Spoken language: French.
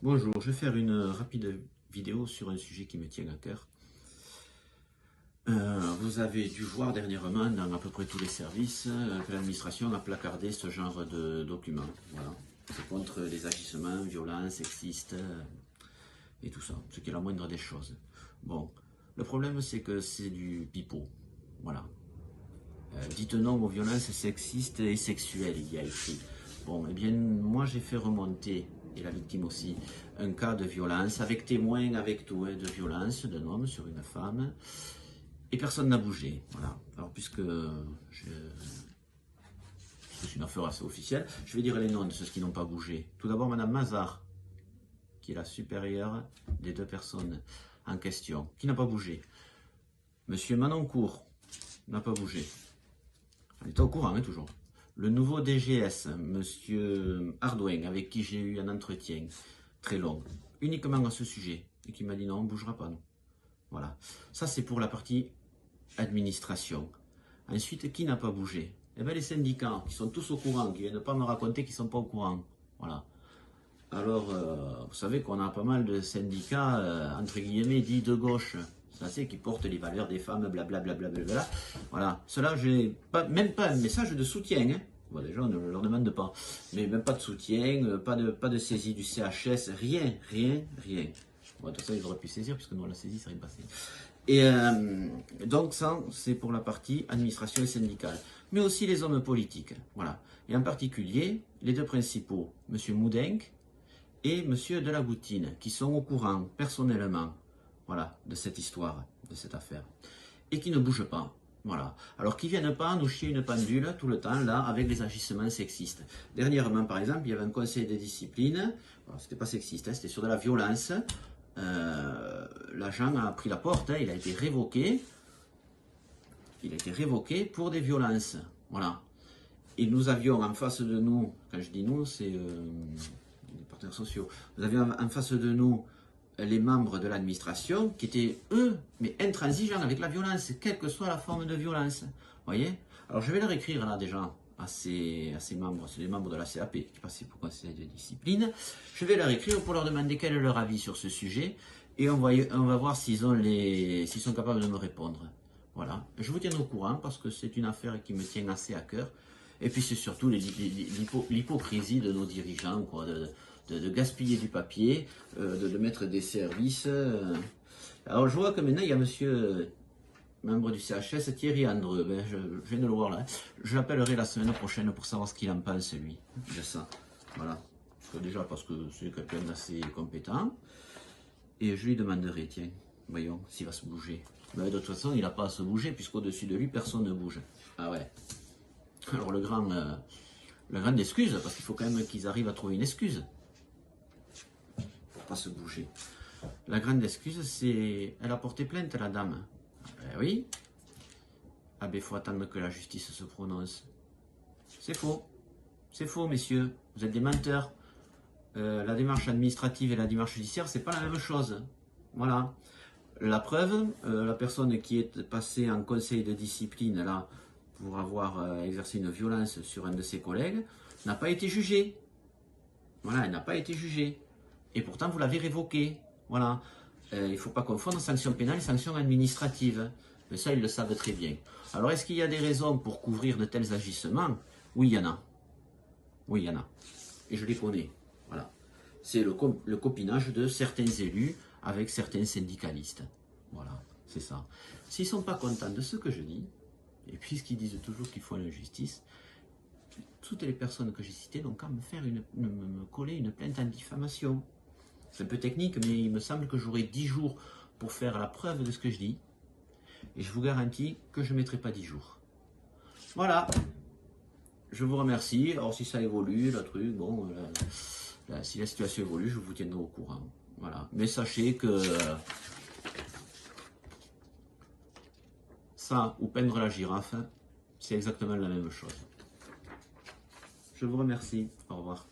Bonjour, je vais faire une rapide vidéo sur un sujet qui me tient à cœur. Vous avez dû voir dernièrement dans à peu près tous les services que l'administration a placardé ce genre de documents. Voilà. C'est contre les agissements violents, sexistes et tout ça, ce qui est la moindre des choses. Bon, le problème c'est que c'est du pipeau. Voilà. Dites non aux violences sexistes et sexuelles, il y a écrit. Bon, eh bien, moi j'ai fait remonter, et la victime aussi, un cas de violence, avec témoin, avec tout, de violence d'un homme sur une femme, et personne n'a bougé. Voilà. Alors, puisque c'est une affaire assez officielle, je vais dire les noms de ceux qui n'ont pas bougé. Tout d'abord, Madame Mazar, qui est la supérieure des deux personnes en question, qui n'a pas bougé. Monsieur Manoncourt n'a pas bougé. On est au courant, hein, toujours. Le nouveau DGS, Monsieur Ardouin, avec qui j'ai eu un entretien très long, uniquement à ce sujet, et qui m'a dit non, on ne bougera pas, non. Voilà. Ça, c'est pour la partie administration. Ensuite, qui n'a pas bougé? Eh bien, les syndicats, qui sont tous au courant, qui ne viennent pas me raconter qu'ils ne sont pas au courant. Voilà. Alors, vous savez qu'on a pas mal de syndicats, entre guillemets, dits de gauche. Ça, c'est qui portent les valeurs des femmes, blablabla. Voilà. Cela, j'ai même pas un message de soutien. Hein. Bon, déjà, on ne leur demande pas. Mais même pas de soutien, pas de saisie du CHS, rien. Bon, tout ça, ils auraient pu saisir, puisque nous, on l'a saisi, ça n'est pas passé. Et donc, ça, c'est pour la partie administration et syndicale. Mais aussi les hommes politiques. Voilà. Et en particulier, les deux principaux, M. Moudenc et M. Delagoutine, qui sont au courant, personnellement, voilà, de cette histoire, de cette affaire, et qui ne bougent pas. Voilà. Alors qu'ils ne viennent pas nous chier une pendule tout le temps, là, avec les agissements sexistes. Dernièrement, par exemple, il y avait un conseil de discipline, c'était pas sexiste, hein, c'était sur de la violence. L'agent a pris la porte, hein, il a été révoqué. Il a été révoqué pour des violences. Voilà. Et nous avions en face de nous, quand je dis nous, c'est les partenaires sociaux, nous avions en face de nous les membres de l'administration qui étaient, eux, mais intransigeants avec la violence, quelle que soit la forme de violence. Vous voyez? Alors je vais leur écrire là déjà à ces membres, c'est les membres de la CAP qui passaient pour conseil de discipline. Je vais leur écrire pour leur demander quel est leur avis sur ce sujet et on va voir s'ils sont capables de me répondre. Voilà, je vous tiendrai au courant parce que c'est une affaire qui me tient assez à cœur. Et puis c'est surtout l'hypocrisie de nos dirigeants, quoi, de gaspiller du papier, de mettre des services. Alors je vois que maintenant il y a monsieur, membre du CHS, Thierry Andreu, ben, je viens de le voir là. Je l'appellerai la semaine prochaine pour savoir ce qu'il en pense lui, de ça. Voilà, déjà parce que c'est quelqu'un d'assez compétent. Et je lui demanderai, tiens, voyons s'il va se bouger. Mais de toute façon, il n'a pas à se bouger, puisqu'au-dessus de lui, personne ne bouge. Ah ouais. Alors la grande excuse, parce qu'il faut quand même qu'ils arrivent à trouver une excuse pour pas se bouger. La grande excuse, c'est elle a porté plainte, la dame. Ben oui. Ah ben il faut attendre que la justice se prononce. C'est faux. C'est faux, messieurs. Vous êtes des menteurs. La démarche administrative et la démarche judiciaire, c'est pas la même chose. Voilà. La preuve, la personne qui est passée en conseil de discipline là pour avoir exercé une violence sur un de ses collègues n'a pas été jugée. Voilà, elle n'a pas été jugée. Et pourtant, vous l'avez révoquée. Voilà. Il ne faut pas confondre sanction pénale et sanction administrative. Mais ça, ils le savent très bien. Alors, est-ce qu'il y a des raisons pour couvrir de tels agissements? Oui, il y en a. Oui, il y en a. Et je les connais. Voilà. C'est le copinage de certains élus avec certains syndicalistes. Voilà, c'est ça. S'ils ne sont pas contents de ce que je dis, et puisqu'ils disent toujours qu'il faut l'injustice, toutes les personnes que j'ai citées n'ont qu'à me coller une plainte en diffamation. C'est un peu technique, mais il me semble que j'aurai 10 jours pour faire la preuve de ce que je dis. Et je vous garantis que je ne mettrai pas 10 jours. Voilà. Je vous remercie. Alors si ça évolue, le truc, bon, si la situation évolue, je vous tiendrai au courant. Voilà. Mais sachez que ça ou peindre la girafe, c'est exactement la même chose. Je vous remercie. Au revoir.